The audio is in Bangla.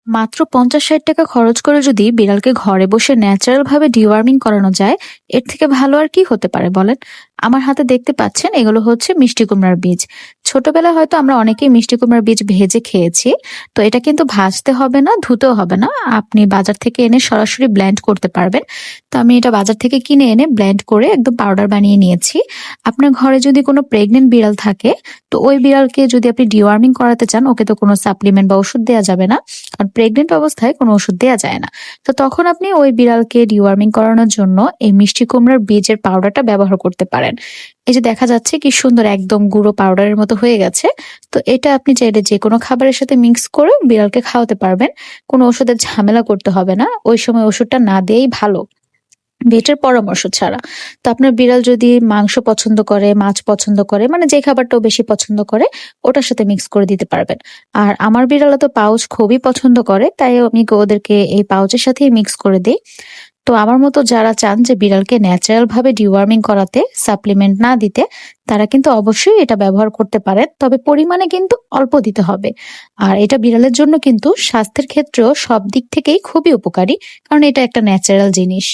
মাত্র ৫০-৬০ টাকা খরচ করে যদি বিড়ালকে ঘরে বসে ন্যাচারাল ভাবে ডিওয়ার্মিং করানো যায়, এর থেকে ভালো আর কি হতে পারে বলেন? আমার হাতে দেখতে পাচ্ছেন এগুলো হচ্ছে মিষ্টি কুমড়ার বীজ। ছোটবেলায় হয়তো আমরা অনেকেই মিষ্টি কুমড়ার বীজ ভেজে খেয়েছি। তো এটা কিন্তু ভাজতে হবে না, ধুতেও হবে না। আপনি বাজার থেকে এনে সরাসরি ব্লেন্ড করতে পারবেন। তো আমি এটা বাজার থেকে কিনে এনে ব্লেন্ড করে একদম পাউডার বানিয়ে নিয়েছি। আপনার ঘরে যদি কোনো প্রেগন্যান্ট বিড়াল থাকে, তো ওই বিড়ালকে যদি আপনি ডিওয়ার্মিং করাতে চান, ওকে তো কোনো সাপ্লিমেন্ট বা ওষুধ দেয়া যাবে না। কারণ প্রেগন্যান্ট অবস্থায় কোনো ওষুধ দেয়া যায় না। তো তখন আপনি ওই বিড়ালকে ডিওয়ার্মিং করানোর জন্য এই মিষ্টি কুমড়ার বীজের পাউডারটা ব্যবহার করতে পারেন। এই যে দেখা যাচ্ছে কি সুন্দর একদম গুঁড়ো পাউডারের মতো হয়ে গেছে। তো এটা আপনি চাইলে যেকোনো খাবারের সাথে মিক্স করে বিড়ালকে খাওয়াতে পারবেন। কোনো ওষুধের ঝামেলা করতে হবে না। ওই সময় ওষুধটা না দেয়াই ভালো। ভেটের পরামর্শ ছাড়া। তো আপনার বিড়াল যদি মাংস পছন্দ করে, মাছ পছন্দ করে, মানে যে খাবারটাও বেশি পছন্দ করে, ওটার সাথে মিক্স করে দিতে পারবেন। আর আমার বিড়ালও তো পাউচ খুবই পছন্দ করে, তাই আমি ওদেরকে এই পাউচের সাথেই মিক্স করে দেই। তো আমার মতো যারা চান যে বিড়ালকে ন্যাচারাল ভাবে ডিওয়ার্মিং করাতে, সাপ্লিমেন্ট না দিতে, তারা কিন্তু অবশ্যই এটা ব্যবহার করতে পারেন। তবে পরিমাণে কিন্তু অল্প দিতে হবে। আর এটা বিড়ালের জন্য কিন্তু স্বাস্থ্যের ক্ষেত্রেও সব দিক থেকেই খুবই উপকারী। কারণ এটা একটা ন্যাচারাল জিনিস।